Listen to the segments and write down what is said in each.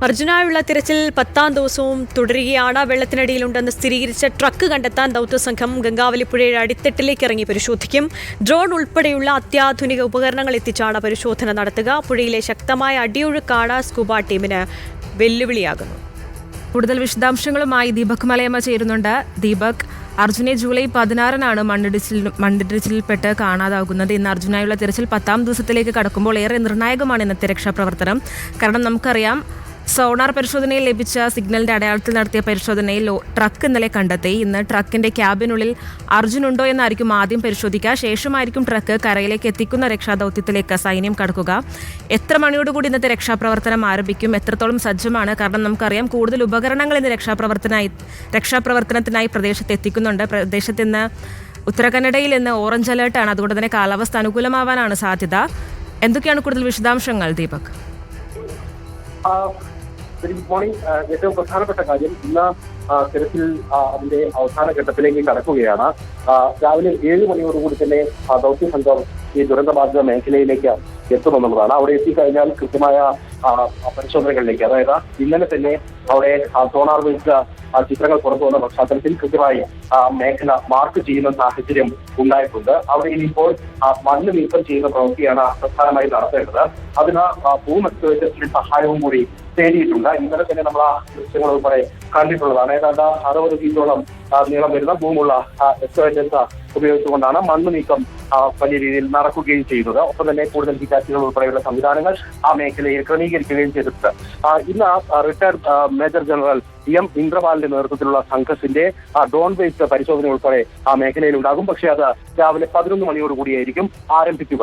അർജുനായുള്ള തിരച്ചിൽ 10ാം ദിവസവും തുടരുകയാണ്. വെള്ളത്തിനടിയിലുണ്ടെന്ന് സ്ഥിരീകരിച്ച ട്രക്ക് കണ്ടെത്താൻ ദൗത്യസംഘം ഗംഗാവലി പുഴയുടെ അടിത്തട്ടിലേക്ക് ഇറങ്ങി പരിശോധിക്കും. ഡ്രോൺ ഉൾപ്പെടെയുള്ള അത്യാധുനിക ഉപകരണങ്ങൾ എത്തിച്ചാണ് പരിശോധന നടത്തുക. പുഴയിലെ ശക്തമായ അടിയൊഴുക്കാണ് സ്കൂബ ടീമിന് വെല്ലുവിളിയാകുന്നത്. കൂടുതൽ വിശദാംശങ്ങളുമായി ദീപക് മലയമ്മ ചേരുന്നുണ്ട്. ദീപക്, അർജുനെ ജൂലൈ 16-നാണ് മണ്ണിടിച്ചിൽപ്പെട്ട് കാണാതാകുന്നത്. ഇന്ന് അർജുനായുള്ള തിരച്ചിൽ 10ാം ദിവസത്തിലേക്ക് കടക്കുമ്പോൾ ഏറെ നിർണായകമാണ് ഇന്നത്തെ രക്ഷാപ്രവർത്തനം. കാരണം നമുക്കറിയാം, സോണാർ പരിശോധനയിൽ ലഭിച്ച സിഗ്നലിന്റെ അടയാളത്തിൽ നടത്തിയ പരിശോധനയിൽ ട്രക്ക് ഇന്നലെ കണ്ടെത്തി. ഇന്ന് ട്രക്കിന്റെ ക്യാബിനുള്ളിൽ അർജുൻ ഉണ്ടോ എന്നായിരിക്കും ആദ്യം പരിശോധിക്കുക. ശേഷമായിരിക്കും ട്രക്ക് കരയിലേക്ക് എത്തിക്കുന്ന രക്ഷാദൗത്യത്തിലേക്ക് സൈന്യം കടക്കുക. എത്ര മണിയോടുകൂടി ഇന്നത്തെ രക്ഷാപ്രവർത്തനം ആരംഭിക്കും? എത്രത്തോളം സജ്ജമാണ്? കാരണം നമുക്കറിയാം, കൂടുതൽ ഉപകരണങ്ങൾ ഇന്ന് രക്ഷാപ്രവർത്തനത്തിനായി പ്രദേശത്ത് എത്തിക്കുന്നുണ്ട്. പ്രദേശത്ത് ഇന്ന് ഉത്തരകന്നഡയിൽ ഇന്ന് ഓറഞ്ച് അലേർട്ടാണ്. അതുകൊണ്ട് തന്നെ കാലാവസ്ഥ അനുകൂലമാവാനാണ് സാധ്യത. എന്തൊക്കെയാണ് കൂടുതൽ വിശദാംശങ്ങൾ ദീപക്? Good morning. ഏറ്റവും പ്രധാനപ്പെട്ട കാര്യം, ഇന്ന് തിരച്ചിൽ അതിന്റെ അവസാന ഘട്ടത്തിലേക്ക് കടക്കുകയാണ്. രാവിലെ 7 മണിയോടുകൂടി തന്നെ ദൗത്യ സംഘം ഈ ദുരന്തബാധിത മേഖലയിലേക്ക് എത്തുമെന്നുള്ളതാണ്. അവിടെ എത്തിക്കഴിഞ്ഞാൽ കൃത്യമായ പരിശോധനകളിലേക്ക്, അതായത് ഇന്നലെ തന്നെ അവിടെ സോണാർ വെച്ച ചിത്രങ്ങൾ പുറത്തു വന്ന പശ്ചാത്തലത്തിൽ കൃത്യമായി മേഖല മാർക്ക് ചെയ്യുന്ന സാഹചര്യം ഉണ്ടായിട്ടുണ്ട്. അവിടെ ഇനിയിപ്പോൾ മണ്ണ് നീക്കം ചെയ്യുന്ന പ്രവൃത്തിയാണ് പ്രധാനമായി നടത്തേണ്ടത്. അതിന് ഭൂമി എക്സ്കവേറ്റേഴ്സിന്റെ സഹായവും കൂടി തേടിയിട്ടുണ്ട്. ഇന്നലെ തന്നെ നമ്മൾ ആ ദൃശ്യങ്ങൾ ഉൾപ്പെടെ കണ്ടിട്ടുള്ളതാണ്. ഏതാണ്ട് 60 ഫീറ്റോളം നീളം വരുന്ന ഭൂമുള്ള എക്സ്കവേറ്റേഴ്സ് ഉപയോഗിച്ചുകൊണ്ടാണ് മണ്ണ് നീക്കം വലിയ രീതിയിൽ നടക്കുകയും ചെയ്യുന്നത്. ഒപ്പം തന്നെ കൂടുതൽ ഹിറ്റാച്ചുകൾ ഉൾപ്പെടെയുള്ള സംവിധാനങ്ങൾ ആ മേഖലയിൽ ക്രമീകരിക്കുകയും ചെയ്തിട്ടുണ്ട്. ഇന്ന് റിട്ടയർഡ് മേജർ ജനറൽ എം ഇന്ദ്രപാലിന്റെ നേതൃത്വത്തിലുള്ള സംഘത്തിന്റെ ഡ്രോൺ ബേസ്ഡ് പരിശോധന ഉൾപ്പെടെ ആ മേഖലയിൽ ഉണ്ടാകും. പക്ഷേ അത് രാവിലെ 11 മണിയോടുകൂടിയായിരിക്കും ആരംഭിക്കുക.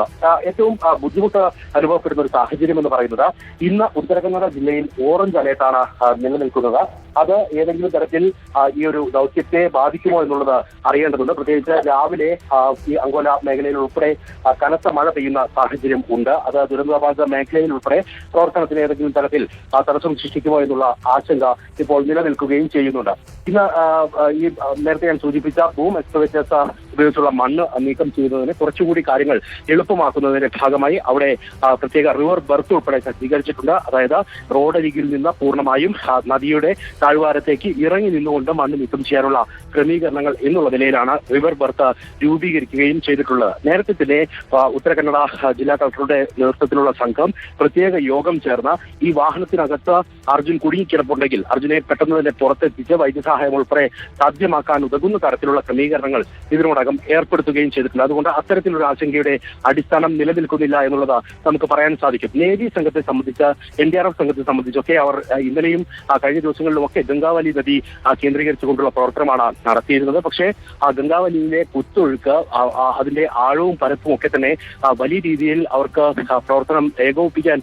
ഏറ്റവും ബുദ്ധിമുട്ട് അനുഭവപ്പെടുന്ന ഒരു സാഹചര്യം എന്ന് പറയുന്നത്, ഇന്ന് ഉത്തരകന്നഡ ജില്ലയിൽ ഓറഞ്ച് അലേർട്ടാണ് നിലനിൽക്കുന്നത്. അത് ഏതെങ്കിലും തരത്തിൽ ഈ ഒരു ദൗത്യത്തെ ബാധിക്കുമോ എന്നുള്ളത് അറിയേണ്ടതുണ്ട്. പ്രത്യേകിച്ച് രാവിലെ ഈ അങ്കോല മേഖലയിൽ ഉൾപ്പെടെ കനത്ത മഴ പെയ്യുന്ന സാഹചര്യം ഉണ്ട്. അത് ദുരന്തബാധിത മേഖലയിൽ ഉൾപ്പെടെ പ്രവർത്തനത്തിന് ഏതെങ്കിലും തരത്തിൽ തടസ്സം സൃഷ്ടിക്കുമോ എന്നുള്ള ആശങ്ക ഇപ്പോൾ നിലനിൽക്കുകയും ചെയ്യുന്നുണ്ട്. ഇന്ന് ഈ നേരത്തെ ഞാൻ സൂചിപ്പിച്ച ബൂം എക്സ്കവേറ്റേഴ്സ് ഉപയോഗിച്ചുള്ള മണ്ണ് നീക്കം ചെയ്യുന്നതിന് കുറച്ചുകൂടി കാര്യങ്ങൾ എളുപ്പമാക്കുന്നതിന്റെ ഭാഗമായി അവിടെ പ്രത്യേക റിവർ ബർത്ത് ഉൾപ്പെടെ സജ്ജീകരിച്ചിട്ടുണ്ട്. അതായത് റോഡരികിൽ നിന്ന് പൂർണ്ണമായും നദിയുടെ താഴ്വാരത്തേക്ക് ഇറങ്ങി നിന്നുകൊണ്ട് മണ്ണ് നീക്കം ചെയ്യാനുള്ള ക്രമീകരണങ്ങൾ എന്നുള്ള നിലയിലാണ് റിവർ ബർത്ത് രൂപീകരിക്കുകയും ചെയ്തിട്ടുള്ളത്. നേരത്തെ തന്നെ ഉത്തരകന്നഡ ജില്ലാ കളക്ടറുടെ നേതൃത്വത്തിലുള്ള സംഘം പ്രത്യേക യോഗം ചേർന്ന് ഈ വാഹനത്തിനകത്ത് അർജുൻ കുടുങ്ങിക്കിടപ്പുണ്ടെങ്കിൽ അർജുനെ പെട്ടെന്ന് തന്നെ പുറത്തെത്തിച്ച് വൈദ്യസഹായം ഉൾപ്പെടെ സാധ്യമാക്കാൻ ഉതകുന്ന തരത്തിലുള്ള ക്രമീകരണങ്ങൾ ഇതിനോടകം ഏർപ്പെടുത്തുകയും ചെയ്തിട്ടുണ്ട്. അതുകൊണ്ട് അത്തരത്തിലൊരു ആശങ്കയുടെ അടിസ്ഥാനം നിലനിൽക്കുന്നില്ല എന്നുള്ളത് നമുക്ക് പറയാൻ സാധിക്കും. നേവി സംഘത്തെ സംബന്ധിച്ച്, NDRF സംഘത്തെ സംബന്ധിച്ചൊക്കെ അവർ ഇന്നലെയും കഴിഞ്ഞ ദിവസങ്ങളിലും ഒക്കെ ഗംഗാവലി നദി കേന്ദ്രീകരിച്ചുകൊണ്ടുള്ള പ്രവർത്തനമാണ് നടത്തിയിരുന്നത്. പക്ഷേ ആ ഗംഗാവലിയിലെ കുത്തൊഴുക്ക്, അതിന്റെ ആഴവും പരപ്പും ഒക്കെ തന്നെ വലിയ രീതിയിൽ അവർക്ക് പ്രവർത്തനം ഏകോപിപ്പിക്കാൻ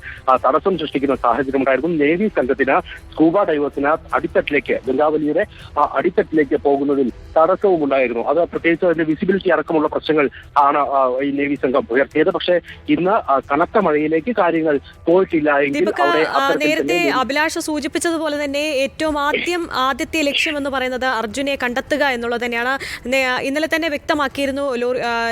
തടസ്സം സൃഷ്ടിക്കുന്ന സാഹചര്യം ഉണ്ടായിരുന്നു. നേവി സംഘത്തിന് സ്കൂബ ഡൈവേഴ്സിന് അടിത്തട്ടിലേക്ക്, ഗംഗാവലിയുടെ അടിത്തട്ടിലേക്ക് പോകുന്നതിൽ തടസ്സവും ഉണ്ടായിരുന്നു. അത് പ്രത്യേകിച്ച് അതിന്റെ വിസിബിലിറ്റി അടക്കമുള്ള പ്രശ്നങ്ങൾ ആണ് ഈ നേവി സംഘം ഉയർത്തിയത്. പക്ഷേ ഇന്ന് കനത്ത മഴയിലേക്ക് കാര്യങ്ങൾ പോയിട്ടില്ല എങ്കിൽ നേരത്തെ അഭിലാഷ് സൂചിപ്പിച്ചതുപോലെ തന്നെ ഏറ്റവും ആദ്യത്തെ ലക്ഷ്യം എന്ന് പറയുന്നത് അർജുനെ കണ്ടെത്തുക എന്നുള്ളത് തന്നെയാണ്. ഇന്നലെ തന്നെ വ്യക്തമാക്കിയിരുന്നു,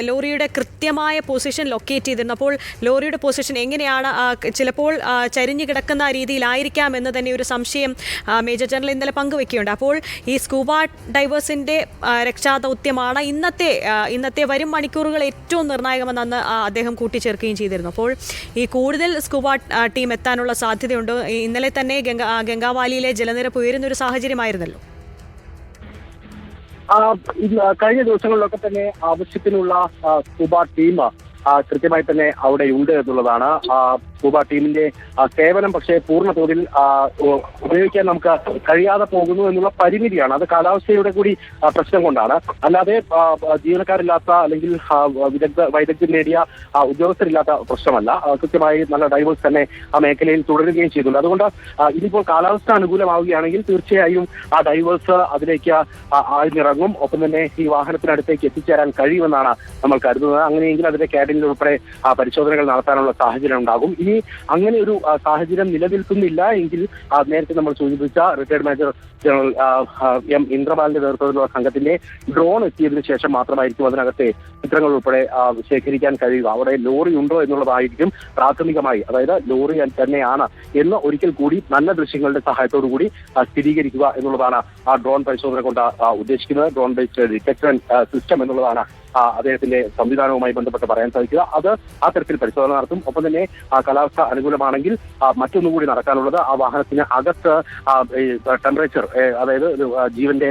ലോറിയുടെ കൃത്യമായ പൊസിഷൻ ലൊക്കേറ്റ് ചെയ്തിരുന്നു. അപ്പോൾ ലോറിയുടെ പൊസിഷൻ എങ്ങനെയാണ്, ചിലപ്പോൾ ചരിഞ്ഞു കിടക്കുന്ന രീതിയിലായിരിക്കാം എന്ന് തന്നെ ഒരു സംശയം മേജർ ജനറൽ ഇന്നലെ പങ്കുവെക്കുകയുണ്ട്. അപ്പോൾ ഈ സ്കൂബ ഡൈവേഴ്സിന്റെ രക്ഷാദൗത്യമാണ് ഇന്നത്തെ വരും മണിക്കൂറുകൾ ഏറ്റവും നിർണായകമെന്ന് അന്ന് അദ്ദേഹം കൂട്ടിച്ചേർക്കുകയും ചെയ്തിരുന്നു. അപ്പോൾ ഈ കൂടുതൽ സ്കൂബ ടീം എത്താനുള്ള സാധ്യതയുണ്ട്. ഇന്നലെ തന്നെ ഗംഗാവാലിയിലെ ജലനിരപ്പ് ഉയരുന്ന ഒരു സാഹചര്യമായിരുന്നല്ലോ. കഴിഞ്ഞ ദിവസങ്ങളിലൊക്കെ തന്നെ ആവശ്യത്തിനുള്ള സ്കൂബ ടീം കൃത്യമായി തന്നെ അവിടെ ഉണ്ട് എന്നുള്ളതാണ്. സ്കൂബ ടീമിന്റെ സേവനം പക്ഷേ പൂർണ്ണ തോതിൽ ഉപയോഗിക്കാൻ നമുക്ക് കഴിയാതെ പോകുന്നു എന്നുള്ള പരിമിതിയാണ്. അത് കാലാവസ്ഥയുടെ കൂടി പ്രശ്നം കൊണ്ടാണ്. അല്ലാതെ ജീവനക്കാരില്ലാത്ത അല്ലെങ്കിൽ വൈദഗ്ധ്യം നേടിയ ഉദ്യോഗസ്ഥരില്ലാത്ത പ്രശ്നമല്ല. കൃത്യമായി നല്ല ഡൈവേഴ്സ് തന്നെ ആ മേഖലയിൽ തുടരുകയും ചെയ്യുന്നുണ്ട്. അതുകൊണ്ട് ഇനിയിപ്പോൾ കാലാവസ്ഥ അനുകൂലമാവുകയാണെങ്കിൽ തീർച്ചയായും ആ ഡൈവേഴ്സ് അതിലേക്ക് ആഴ്ന്നിറങ്ങും. ഒപ്പം തന്നെ ഈ വാഹനത്തിനടുത്തേക്ക് എത്തിച്ചേരാൻ കഴിയുമെന്നാണ് നമ്മൾ കരുതുന്നത്. അങ്ങനെയെങ്കിൽ അതിന്റെ ക്യാബിനിൽ ഉൾപ്പെടെ പരിശോധനകൾ നടത്താനുള്ള സാഹചര്യം ഉണ്ടാകും. ഇനി അങ്ങനെ ഒരു സാഹചര്യം നിലനിൽക്കുന്നില്ല എങ്കിൽ നേരത്തെ നമ്മൾ സൂചിപ്പിച്ച റിട്ടയർഡ് മേജർ ജനറൽ എം ഇന്ദ്രപാലിന്റെ നേതൃത്വത്തിലുള്ള സംഘത്തിന്റെ ഡ്രോൺ എത്തിയതിനു ശേഷം മാത്രമായിരിക്കും അതിനകത്തെ ചിത്രങ്ങൾ ഉൾപ്പെടെ ശേഖരിക്കാൻ കഴിയുക. അവിടെ ലോറി ഉണ്ടോ എന്നുള്ളതായിരിക്കും പ്രാഥമികമായി, അതായത് ലോറി തന്നെയാണ് എന്ന് ഒരിക്കൽ കൂടി നല്ല ദൃശ്യങ്ങളുടെ സഹായത്തോടു കൂടി സ്ഥിരീകരിക്കുക എന്നുള്ളതാണ് ആ ഡ്രോൺ പരിശോധന കൊണ്ട് ഉദ്ദേശിക്കുന്നത്. ഡ്രോൺ ബേസ്ഡ് ഡിറ്റക്ഷൻ സിസ്റ്റം എന്നുള്ളതാണ് അദ്ദേഹത്തിന്റെ സംവിധാനവുമായി ബന്ധപ്പെട്ട് പറയാൻ സാധിക്കുക. അത് ആ തരത്തിൽ പരിശോധന നടത്തും. ഒപ്പം തന്നെ കാലാവസ്ഥ അനുകൂലമാണെങ്കിൽ മറ്റൊന്നുകൂടി നടക്കാനുള്ളത് ആ വാഹനത്തിന് അകത്ത് ടെമ്പറേച്ചർ, അതായത് ജീവന്റെ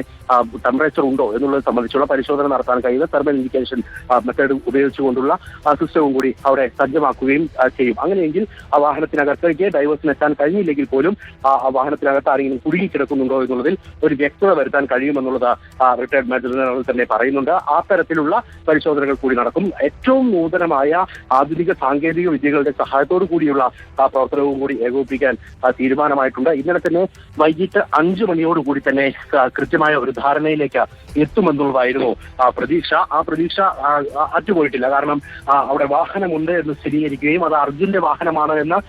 ടെമ്പറേച്ചർ ഉണ്ടോ എന്നുള്ളത് സംബന്ധിച്ചുള്ള പരിശോധന നടത്താൻ കഴിയുന്ന തെർമൽ ഇൻഡിക്കേഷൻ മെത്തേഡ് ഉപയോഗിച്ചുകൊണ്ടുള്ള സിസ്റ്റവും കൂടി അവിടെ സജ്ജമാക്കുകയും ചെയ്യും. അങ്ങനെയെങ്കിൽ ആ വാഹനത്തിനകത്തേക്ക് ഡൈവേഴ്സിന് എത്താൻ കഴിഞ്ഞില്ലെങ്കിൽ പോലും ആ വാഹനത്തിനകത്ത് ആരെങ്കിലും കുടുങ്ങിക്കിടക്കുന്നുണ്ടോ എന്നുള്ളതിൽ ഒരു വ്യക്തത വരുത്താൻ കഴിയുമെന്നുള്ളത് റിട്ടയർഡ് മേജർ ജനറൽ തന്നെ പറയുന്നുണ്ട്. ആ തരത്തിലുള്ള പരിശോധനകൾ കൂടി നടക്കും. ഏറ്റവും നൂതനമായ ആധുനിക സാങ്കേതിക വിദ്യകളുടെ സഹായത്തോടു കൂടിയുള്ള പ്രവർത്തനവും കൂടി ഏകോപിപ്പിക്കാൻ തീരുമാനമായിട്ടുണ്ട്. ഇന്നലെ തന്നെ വൈകിട്ട് 5 മണിയോടുകൂടി തന്നെ കൃത്യമായ ഒരു ധാരണയിലേക്ക് എത്തുമെന്നുള്ളതായിരുന്നു പ്രതീക്ഷ. ആ പ്രതീക്ഷ അറ്റുപോയിട്ടില്ല. കാരണം അവിടെ വാഹനമുണ്ട് എന്ന് സ്ഥിരീകരിക്കുകയും അത് അർജുന്റെ വാഹനമാണ് എന്ന്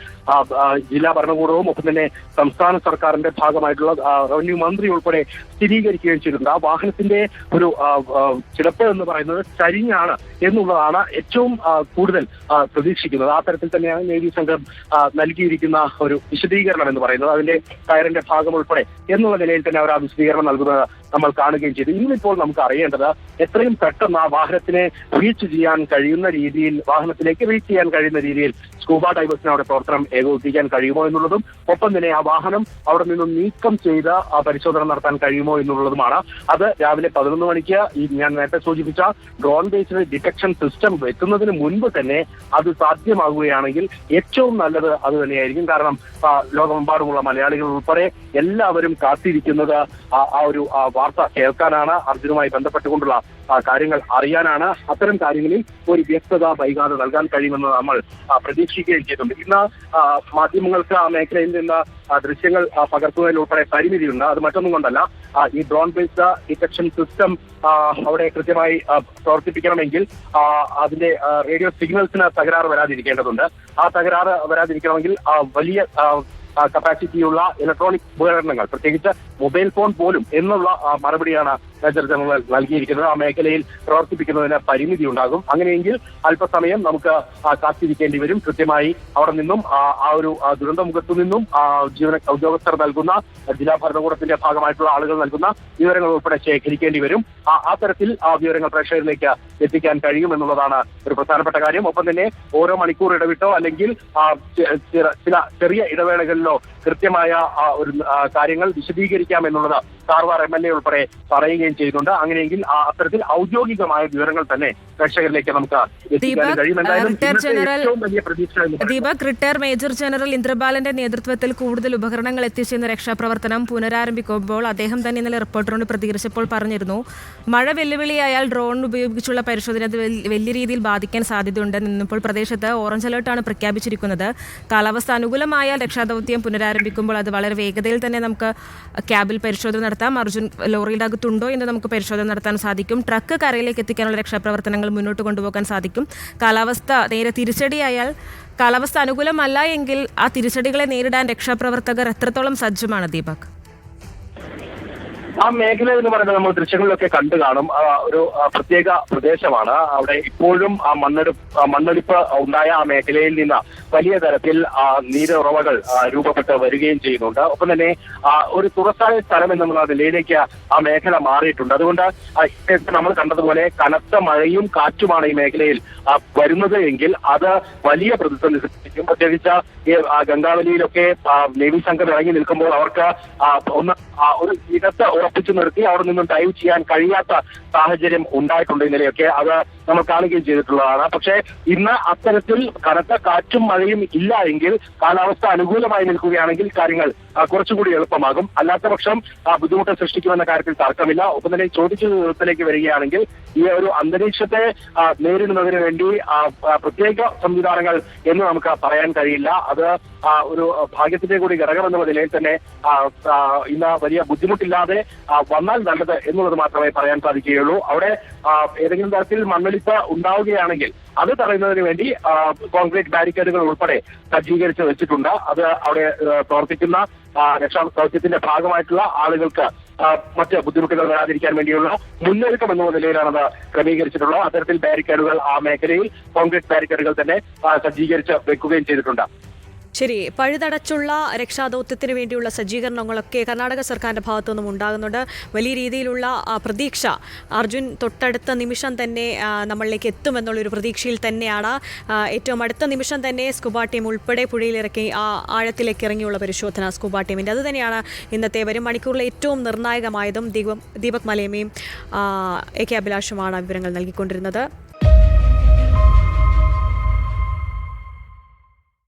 ജില്ലാ ഭരണകൂടവും ഒപ്പം തന്നെ സംസ്ഥാന സർക്കാരിന്റെ ഭാഗമായിട്ടുള്ള റവന്യൂ മന്ത്രി ഉൾപ്പെടെ സ്ഥിരീകരിക്കുകയും ചെയ്തിട്ടുണ്ട്. ആ വാഹനത്തിന്റെ ഒരു ചിലപ്പ് എന്ന് പറയുന്നത് ചരിഞ്ഞാണ് എന്നുള്ളതാണ് ഏറ്റവും കൂടുതൽ പ്രതീക്ഷിക്കുന്നത്. ആ തരത്തിൽ തന്നെയാണ് നേവി സംഘം നൽകിയിരിക്കുന്ന ഒരു വിശദീകരണം എന്ന് പറയുന്നത്. അതിന്റെ ടയറിന്റെ ഭാഗം ഉൾപ്പെടെ എന്നുള്ള നിലയിൽ തന്നെ അവർ ആ വിശദീകരണം നൽകുന്നത് നമ്മൾ കാണുകയും ചെയ്തു. ഇന്നിപ്പോൾ നമുക്ക് അറിയേണ്ടത് എത്രയും പെട്ടെന്ന് ആ വാഹനത്തിനെ റീച്ച് ചെയ്യാൻ കഴിയുന്ന രീതിയിൽ, വാഹനത്തിലേക്ക് റീച്ച് ചെയ്യാൻ കഴിയുന്ന രീതിയിൽ സ്കൂബ ഡൈവേഴ്സിന് അവിടെ പ്രവർത്തനം ഏകോപിപ്പിക്കാൻ കഴിയുമോ എന്നുള്ളതും ഒപ്പം തന്നെ ആ വാഹനം അവിടെ നിന്നും നീക്കം ചെയ്ത് ആ പരിശോധന നടത്താൻ കഴിയുമോ എന്നുള്ളതുമാണ്. അത് രാവിലെ 11 മണിക്ക് ഞാൻ നേരത്തെ സൂചിപ്പിച്ച ഡ്രോൺ ബേസ്ഡ് ഡിറ്റക്ഷൻ സിസ്റ്റം എത്തുന്നതിന് മുൻപ് തന്നെ അത് സാധ്യമാകുകയാണെങ്കിൽ ഏറ്റവും നല്ലത് അത് തന്നെയായിരിക്കും. കാരണം ലോകമെമ്പാടുമുള്ള മലയാളികൾ ഉൾപ്പെടെ എല്ലാവരും കാത്തിരിക്കുന്നത് ആ ഒരു വാർത്ത കേൾക്കാനാണ്, അർജുനുമായി ബന്ധപ്പെട്ടുകൊണ്ടുള്ള കാര്യങ്ങൾ അറിയാനാണ്. അത്തരം കാര്യങ്ങളിൽ ഒരു വ്യക്തത വൈകാതെ നൽകാൻ കഴിയുമെന്ന് നമ്മൾ പ്രതീക്ഷിക്കുകയും ചെയ്തിട്ടുണ്ട്. ഇന്ന് മാധ്യമങ്ങൾക്ക് ആ മേഖലയിൽ നിന്ന് ദൃശ്യങ്ങൾ പകർത്തുന്നതിൽ ഉൾപ്പെടെ പരിമിതിയുണ്ട്. അത് മറ്റൊന്നും കൊണ്ടല്ല, ഈ ഡ്രോൺ ബേസ്ഡ് ഡിറ്റക്ഷൻ സിസ്റ്റം അവിടെ കൃത്യമായി പ്രവർത്തിപ്പിക്കണമെങ്കിൽ അതിന്റെ റേഡിയോ സിഗ്നൽസിന് തകരാറ് വരാതിരിക്കേണ്ടതുണ്ട്. ആ തകരാറ് വരാതിരിക്കണമെങ്കിൽ വലിയ കപ്പാസിറ്റിയുള്ള ഇലക്ട്രോണിക് ഉപകരണങ്ങൾ, പ്രത്യേകിച്ച് മൊബൈൽ ഫോൺ പോലും എന്നുള്ള മറുപടിയാണ് മേജർ ജനറൽ നൽകിയിരിക്കുന്നത്. ആ മേഖലയിൽ പ്രവർത്തിപ്പിക്കുന്നതിന് പരിമിതി ഉണ്ടാകും. അങ്ങനെയെങ്കിൽ അല്പസമയം നമുക്ക് കാത്തിരിക്കേണ്ടി വരും. കൃത്യമായി അവിടെ നിന്നും ആ ഒരു ദുരന്തമുഖത്തു നിന്നും ഉദ്യോഗസ്ഥർ നൽകുന്ന, ജില്ലാ ഭരണകൂടത്തിന്റെ ഭാഗമായിട്ടുള്ള ആളുകൾ നൽകുന്ന വിവരങ്ങൾ ഉൾപ്പെടെ ശേഖരിക്കേണ്ടി വരും. ആ തരത്തിൽ ആ വിവരങ്ങൾ പ്രേക്ഷകരിലേക്ക് എത്തിക്കാൻ കഴിയുമെന്നുള്ളതാണ് ഒരു പ്രധാനപ്പെട്ട കാര്യം. ഒപ്പം തന്നെ ഓരോ മണിക്കൂർ ഇടവിട്ടോ അല്ലെങ്കിൽ ചില ചെറിയ ഇടവേളകളിലോ കൃത്യമായ ഒരു കാര്യങ്ങൾ വിശദീകരിക്കാം എന്നുള്ളത് കാർവാർ MLA ഉൾപ്പെടെ പറയുകയും ചെയ്യുന്നുണ്ട്. അങ്ങനെയെങ്കിൽ അത്തരത്തിൽ ഔദ്യോഗികമായ വിവരങ്ങൾ തന്നെ പ്രേക്ഷകരിലേക്ക് നമുക്ക് എത്തിക്കാൻ കഴിയും. ദീപക്, റിട്ടയർ മേജർ ജനറൽ ഇന്ദ്രപാലിന്റെ നേതൃത്വത്തിൽ കൂടുതൽ ഉപകരണങ്ങൾ എത്തിച്ചെന്ന രക്ഷാപ്രവർത്തനം പുനരാരംഭിക്കുമ്പോൾ അദ്ദേഹം തന്നെ ഇന്നലെ റിപ്പോർട്ടറോട് പ്രതികരിച്ചപ്പോൾ പറഞ്ഞിരുന്നു, മഴ വെല്ലുവിളിയായാൽ ഡ്രോൺ ഉപയോഗിച്ചുള്ള പരിശോധന അത് വലിയ രീതിയിൽ ബാധിക്കാൻ സാധ്യതയുണ്ടെന്ന്. ഇന്നിപ്പോൾ പ്രദേശത്ത് ഓറഞ്ച് അലേർട്ടാണ് പ്രഖ്യാപിച്ചിരിക്കുന്നത്. കാലാവസ്ഥ അനുകൂലമായാൽ രക്ഷാദൗത്യം പുനരാരംഭിക്കുമ്പോൾ അത് വളരെ വേഗതയിൽ തന്നെ നമുക്ക് ക്യാബിൽ പരിശോധന നടത്താം. അർജുൻ ലോറിയുടെ അകത്തുണ്ടോ എന്ന് നമുക്ക് പരിശോധന നടത്താൻ സാധിക്കും. ട്രക്ക് കരയിലേക്ക് എത്തിക്കാനുള്ള രക്ഷാപ്രവർത്തനങ്ങൾ മുന്നോട്ട് കൊണ്ടുപോകാൻ സാധിക്കും. കാലാവസ്ഥ നേരെ തിരിച്ചടിയായാൽ, കാലാവസ്ഥ അനുകൂലമല്ല എങ്കിൽ ആ തിരിച്ചടികളെ നേരിടാൻ രക്ഷാപ്രവർത്തകർ എത്രത്തോളം സജ്ജമാണ് ദീപക്? ആ മേഖല എന്ന് പറയുന്നത് നമ്മൾ ദൃശ്യങ്ങളിലൊക്കെ കണ്ടു കാണും. ഒരു പ്രത്യേക പ്രദേശമാണ്. അവിടെ ഇപ്പോഴും ആ മണ്ണെടുപ്പ് ഉണ്ടായ ആ മേഖലയിൽ നിന്ന് വലിയ തരത്തിൽ നീരുറവകൾ രൂപപ്പെട്ട് വരികയും ചെയ്യുന്നുണ്ട്. ഒപ്പം തന്നെ ഒരു തുറസായ സ്ഥലം എന്നുള്ള നിലയിലേക്ക് ആ മേഖല മാറിയിട്ടുണ്ട്. അതുകൊണ്ട് നമ്മൾ കണ്ടതുപോലെ കനത്ത മഴയും കാറ്റുമാണ് ഈ മേഖലയിൽ വരുന്നത് എങ്കിൽ അത് വലിയ പ്രതിസന്ധി സൃഷ്ടിക്കും. പ്രത്യേകിച്ച് ഗംഗാവലിയിലൊക്കെ നേവി സംഘം ഇറങ്ങി നിൽക്കുമ്പോൾ അവർക്ക് ഒരു ഇടത്ത് ഉറപ്പിച്ചു നിർത്തി അവിടെ നിന്നും ഡൈവ് ചെയ്യാൻ കഴിയാത്ത സാഹചര്യം ഉണ്ടായിട്ടുണ്ട് ഇന്നലെയൊക്കെ. അത് നമ്മൾ കാണുകയും ചെയ്തിട്ടുള്ളതാണ്. പക്ഷേ ഇന്ന് അത്തരത്തിൽ കനത്ത കാറ്റും മഴയും ഇല്ല എങ്കിൽ, കാലാവസ്ഥ അനുകൂലമായി നിൽക്കുകയാണെങ്കിൽ കാര്യങ്ങൾ കുറച്ചുകൂടി എളുപ്പമാകും. അല്ലാത്ത പക്ഷം ബുദ്ധിമുട്ട് സൃഷ്ടിക്കുമെന്ന കാര്യത്തിൽ തർക്കമില്ല. ഒപ്പം തന്നെ ചോദ്യത്തിലേക്ക് വരികയാണെങ്കിൽ ഈ ഒരു അന്തരീക്ഷത്തെ നേരിടുന്നതിന് വേണ്ടി പ്രത്യേക സംവിധാനങ്ങൾ എന്ന് നമുക്ക് പറയാൻ കഴിയില്ല. അത് ഒരു ഭാഗ്യത്തിന്റെ കൂടി ഘടകം എന്ന നിലയിൽ തന്നെ ഇന്ന് വലിയ ബുദ്ധിമുട്ടില്ലാതെ വന്നാൽ നല്ലത് എന്നുള്ളത് മാത്രമേ പറയാൻ സാധിക്കുകയുള്ളൂ. അവിടെ ഏതെങ്കിലും തരത്തിൽ മണ്ണൊലിപ്പ് ഉണ്ടാവുകയാണെങ്കിൽ അത് തടയുന്നതിന് വേണ്ടി കോൺക്രീറ്റ് ബാരിക്കേഡുകൾ ഉൾപ്പെടെ സജ്ജീകരിച്ച് വെച്ചിട്ടുണ്ട്. അത് അവിടെ പ്രവർത്തിക്കുന്ന രക്ഷാദൗത്യത്തിന്റെ ഭാഗമായിട്ടുള്ള ആളുകൾക്ക് മറ്റ് ബുദ്ധിമുട്ടുകൾ വരാതിരിക്കാൻ വേണ്ടിയുള്ള മുന്നൊരുക്കം എന്ന നിലയിലാണത് ക്രമീകരിച്ചിട്ടുള്ളത്. അത്തരത്തിൽ ബാരിക്കേഡുകൾ ആ മേഖലയിൽ കോൺക്രീറ്റ് ബാരിക്കേഡുകൾ തന്നെ സജ്ജീകരിച്ച് വെക്കുകയും ചെയ്തിട്ടുണ്ട്. ശരി, പഴുതടച്ചുള്ള രക്ഷാദൗത്യത്തിന് വേണ്ടിയുള്ള സജ്ജീകരണങ്ങളൊക്കെ കർണാടക സർക്കാരിൻ്റെ ഭാഗത്തു നിന്നും ഉണ്ടാകുന്നുണ്ട്. വലിയ രീതിയിലുള്ള പ്രതീക്ഷ അർജുൻ തൊട്ടടുത്ത നിമിഷം തന്നെ നമ്മളിലേക്ക് എത്തുമെന്നുള്ളൊരു പ്രതീക്ഷയിൽ തന്നെയാണ്. ഏറ്റവും അടുത്ത നിമിഷം തന്നെ സ്കൂബ ടീം ഉൾപ്പെടെ പുഴയിലിറക്കി ആഴത്തിലേക്ക് ഇറങ്ങിയുള്ള പരിശോധന സ്കൂബ ടീമിൻ്റെ അതുതന്നെയാണ് ഇന്നത്തെ വരും മണിക്കൂറിലെ ഏറ്റവും നിർണായകമായതും. ദീപക് മലയമ്മയും AK അഭിലാഷുമാണ് വിവരങ്ങൾ നൽകിക്കൊണ്ടിരുന്നത്.